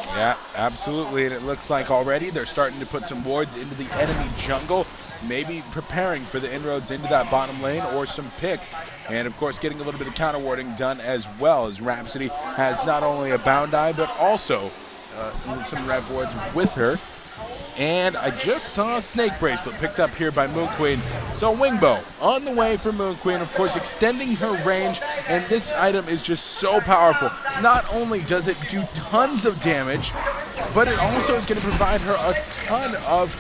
Yeah, absolutely, and it looks like already they're starting to put some wards into the enemy jungle, maybe preparing for the inroads into that bottom lane or some picks, and of course getting a little bit of counter warding done as well, as Rhapsody has not only a bound eye but also some rev wards with her. And I just saw a snake bracelet picked up here by Moonqueen. So Wingbow on the way for Moonqueen, of course extending her range, and this item is just so powerful. Not only does it do tons of damage, but it also is going to provide her a ton of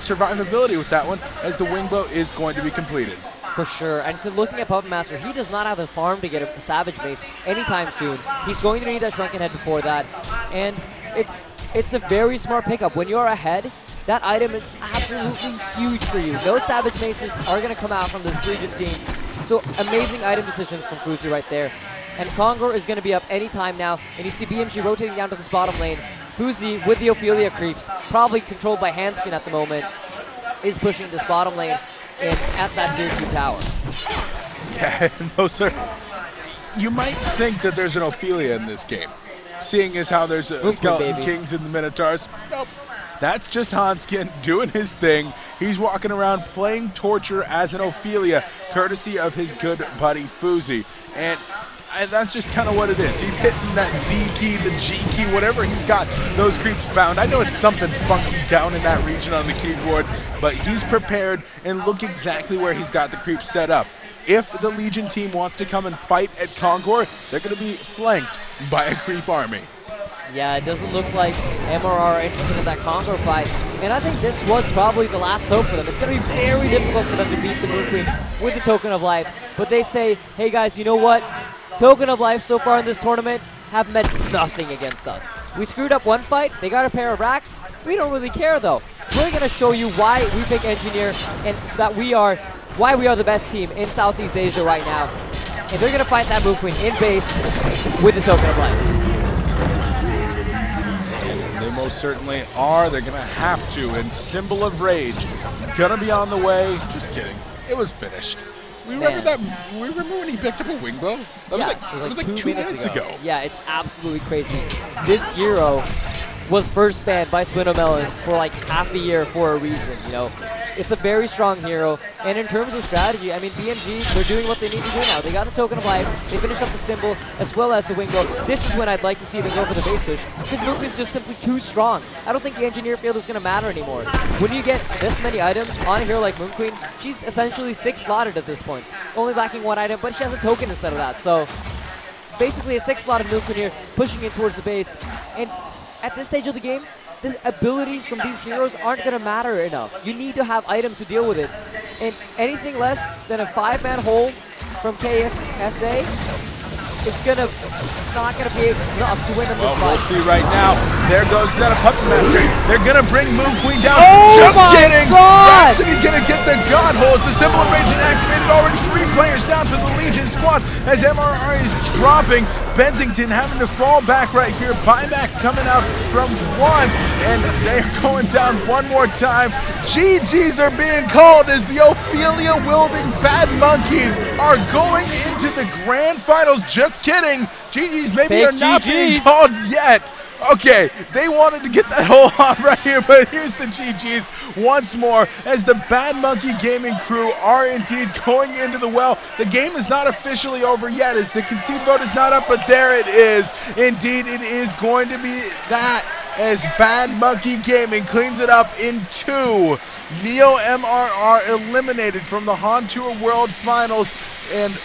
survivability with that one, as the Wingbow is going to be completed.
For sure, and looking at Puppet Master, he does not have the farm to get a Savage Mace anytime soon. He's going to need that Shrunken Head before that, and it's a very smart pickup. When you're ahead, that item is absolutely huge for you. No Savage Maces are going to come out from this Legion team. So amazing item decisions from Fuzi right there. And Congo is going to be up anytime now. And you see BMG rotating down to this bottom lane. Fuzi with the Ophelia creeps, probably controlled by Handskin at the moment, is pushing this bottom lane and at that tier 2 tower.
Yeah, no sir. You might think that there's an Ophelia in this game, seeing as how there's a Skeleton Kings and the Minotaurs. Nope. That's just Hanskin doing his thing. He's walking around playing Torture as an Ophelia, courtesy of his good buddy Fuzi. And that's just kind of what it is. He's hitting that Z key, the G key, whatever he's got those creeps bound. I know it's something funky down in that region on the keyboard, but he's prepared, and look exactly where he's got the creeps set up. If the Legion team wants to come and fight at Concord, they're going to be flanked by a creep army.
Yeah, it doesn't look like MRR are interested in that Conquer fight. And I think this was probably the last hope for them. It's going to be very difficult for them to beat the Moon Queen with the Token of Life. But they say, hey guys, you know what? Token of Life so far in this tournament have meant nothing against us. We screwed up one fight. They got a pair of racks. We don't really care though. We're going to show you why we pick Engineer and that why we are the best team in Southeast Asia right now. And they're going to fight that Moon Queen in base with the Token of Life.
They most certainly are. They're going to have to. And Symbol of Rage going to be on the way. Just kidding. It was finished. We remember that. We remember when he picked up a wing bow? That was like 2 minutes ago.
Yeah, it's absolutely crazy. This hero was first banned by Splinter Melons for like half a year for a reason, you know. It's a very strong hero, and in terms of strategy, I mean, BMG, they're doing what they need to do now. They got the Token of Life, they finished up the Symbol, as well as the Wingo. This is when I'd like to see them go for the base push, because Moon Queen's just simply too strong. I don't think the Engineer field is going to matter anymore. When you get this many items on a hero like Moon Queen, she's essentially 6 slotted at this point, only lacking 1 item, but she has a token instead of that. So basically a 6 slotted Moon Queen here, pushing in towards the base, and at this stage of the game, the abilities from these heroes aren't going to matter enough. You need to have items to deal with it. And anything less than a 5-man hole from KSA is not going to be enough to win in this fight.
We'll see right now. There goes that Puppet Master. They're going to bring Moon Queen down.
Oh
Just kidding.
God!
Rhapsody's going to get the God Holes. The Symbol of Rage activated already. 3 players down for the Legion squad as MRR is dropping. Bensington having to fall back right here. Buyback coming out from 1. And they're going down one more time. GGs are being called as the Ophelia wielding Bad Monkeys are going into the grand finals. Just kidding. GGs maybe
Fake
are not
GGs.
being called yet. Okay, they wanted to get that hole on right here, but here's the GGs once more as the Bad Monkey Gaming crew are indeed going into the well. The game is not officially over yet as the concede vote is not up, but there it is. Indeed, it is going to be that as Bad Monkey Gaming cleans it up in 2. Neo MRR eliminated from the HoN Tour World Finals, and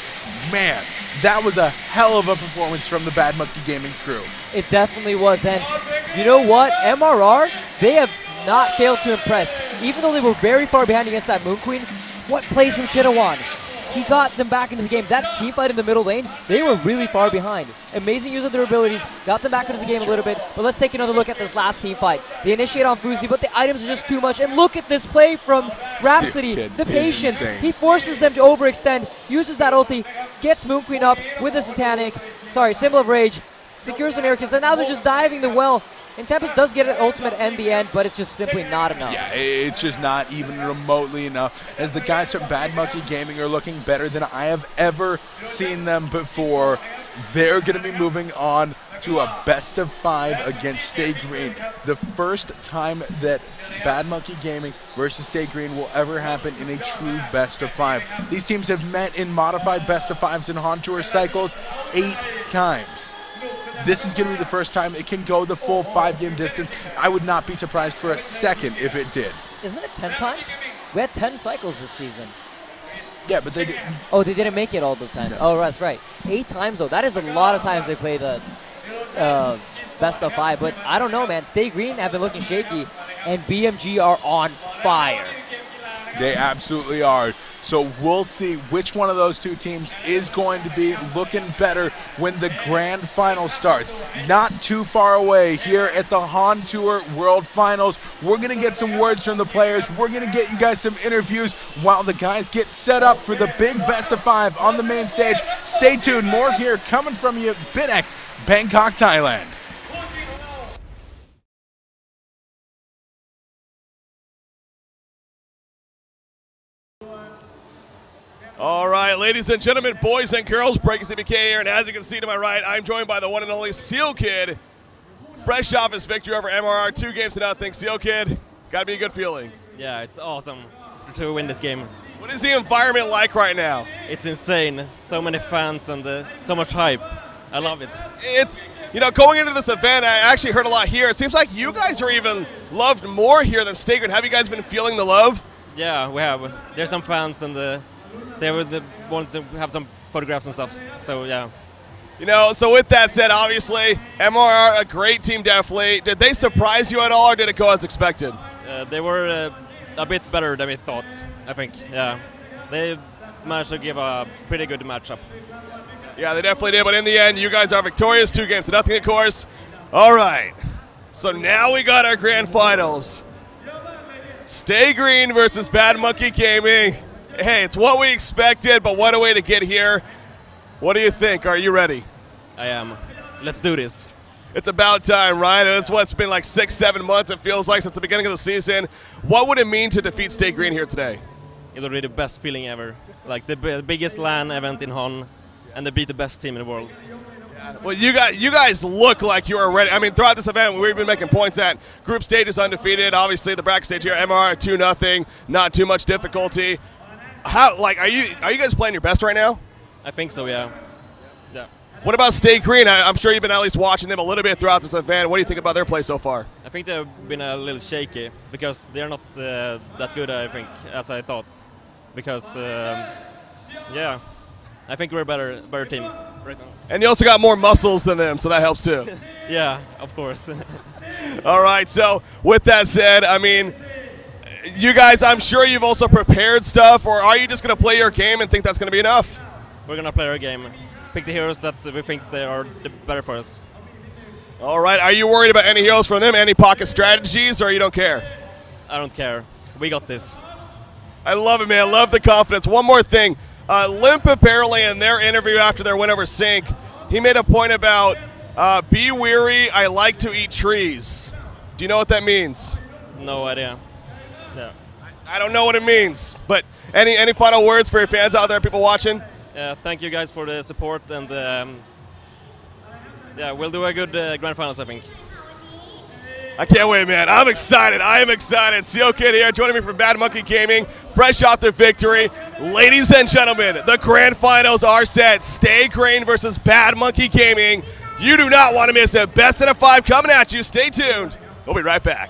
man, that was a hell of a performance from the Bad Monkey Gaming crew.
It definitely was, and you know what? MRR, they have not failed to impress. Even though they were very far behind against that Moon Queen, what plays from Chinawan? He got them back into the game. That team fight in the middle lane, they were really far behind. Amazing use of their abilities, got them back into the game a little bit, but let's take another look at this last team fight. They initiate on Fuzi, but the items are just too much, and look at this play from Rhapsody, the patience. He forces them to overextend, uses that ulti, gets Moon Queen up with the Symbol of Rage, secures some air kills, and now they're just diving the well. And Tempest does get an ultimate in the end, but it's just simply not enough.
Yeah, it's just not even remotely enough. As the guys from Bad Monkey Gaming are looking better than I have ever seen them before. They're going to be moving on to a best-of-5 against Stay Green. The first time that Bad Monkey Gaming versus Stay Green will ever happen in a true best-of-5. These teams have met in modified best-of-5s in HoN Tour cycles 8 times. This is going to be the first time it can go the full 5-game distance. I would not be surprised for a second if it did.
Isn't it 10 times? We had 10 cycles this season.
Yeah, but they didn't.
Oh, they didn't make it all the time. No. Oh, that's right. 8 times, though. That is a lot of times they play the best-of-5. But I don't know, man. Stay Green have been looking shaky, and BMG are on fire.
They absolutely are. So we'll see which one of those 2 teams is going to be looking better when the grand final starts. Not too far away here at the HoN Tour World Finals. We're going to get some words from the players. We're going to get you guys some interviews while the guys get set up for the big best-of-5 on the main stage. Stay tuned. More here coming from you, Binek, Bangkok, Thailand.
All right, ladies and gentlemen, boys and girls, Breaking CBK here, and as you can see to my right, I'm joined by the one and only Seal Kid, fresh off his victory over MRR, 2 games to nothing. Seal Kid, gotta be a good feeling.
Yeah, it's awesome to win this game.
What is the environment like right now?
It's insane. So many fans and so much hype. I love it.
It's, you know, going into this event, I actually heard a lot here. It seems like you guys are even loved more here than Stay Green. Have you guys been feeling the love?
Yeah, we have. There's some fans and they were the ones to have some photographs and stuff. So yeah.
You know, so with that said, obviously, MRR, a great team, definitely. Did they surprise you at all, or did it go as expected?
They were a bit better than we thought, I think. Yeah, they managed to give a pretty good matchup.
Yeah, they definitely did, but in the end, you guys are victorious, 2 games to nothing, of course. All right, so now we got our grand finals. Stay Green versus Bad Monkey Gaming. Hey, it's what we expected, but what a way to get here. What do you think? Are you ready?
I am. Let's do this.
It's about time, right? It's what's been like 6-7 months, it feels like, since the beginning of the season. What would it mean to defeat Stay Green here today?
It would be the best feeling ever. Like the biggest LAN event in HoN, and they beat the best team in the world.
Well, you guys look like you are ready. I mean, throughout this event, we've been making points at group stage is undefeated. Obviously, the bracket stage here, MRR 2-0, not too much difficulty. Are you guys playing your best right now?
I think so, yeah. Yeah.
What about Stay Green? I'm sure you've been at least watching them a little bit throughout this event. What do you think about their play so far?
I think they've been a little shaky because they're not that good, I think, as I thought. Because, yeah, I think we're a better team right now.
And you also got more muscles than them, so that helps too.
Yeah, of course.
All right, so with that said, I mean, you guys, I'm sure you've also prepared stuff, or are you just going to play your game and think that's going to be enough?
We're going to play our game. Pick the heroes that we think they are the better for us.
All right, are you worried about any heroes from them, any pocket strategies, or you don't care?
I don't care. We got this.
I love it, man. I love the confidence. One more thing. Limp apparently in their interview after their win over Sync, he made a point about be weary, I like to eat trees. Do you know what that means?
No idea. No.
I don't know what it means, but any final words for your fans out there, people watching?
Thank you guys for the support, and yeah, we'll do a good grand finals, I think.
I can't wait, man. I'm excited. I am excited. Seal Kid here, joining me from Bad Monkey Gaming, fresh off the victory. Ladies and gentlemen, the grand finals are set. Stay Green versus Bad Monkey Gaming. You do not want to miss it. Best out of 5 coming at you. Stay tuned. We'll be right back.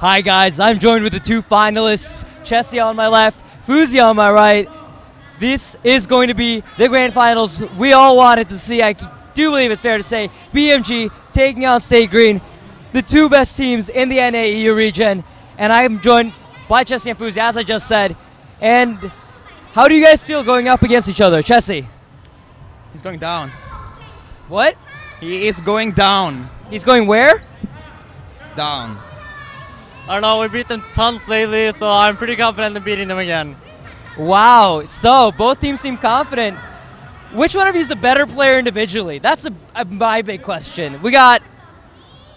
Hi guys, I'm joined with the two finalists, Chessie on my left, Fuzi on my right. This is going to be the grand finals we all wanted to see. I do believe it's fair to say BMG taking on State Green, the two best teams in the NAEU region. And I'm joined by Chessie and Fuzi, as I just said. And how do you guys feel going up against each other? Chessie?
He's going down.
What?
He is going down.
He's going where?
Down.
I don't know, we beat them tons lately, so I'm pretty confident in beating them again.
Wow, so both teams seem confident. Which one of you is the better player individually? That's my big question. We got,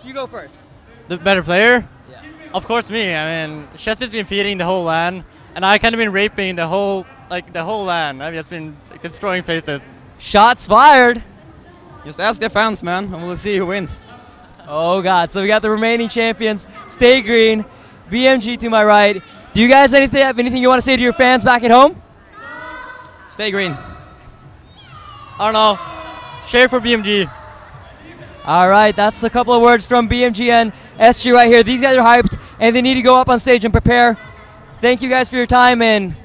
you go first.
The better player?
Yeah.
Of course me. I mean, Chessie's been feeding the whole LAN, and I kind of been raping the whole LAN. I've just been destroying faces.
Shots fired.
Just ask the fans, man, and we'll see who wins.
Oh God, so we got the remaining champions, Stay Green, BMG to my right. Do you guys have anything you want to say to your fans back at home?
Stay green.
I don't know. Share for BMG.
All right, that's a couple of words from BMG and SG right here. These guys are hyped, and they need to go up on stage and prepare. Thank you guys for your time, and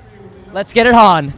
let's get it on.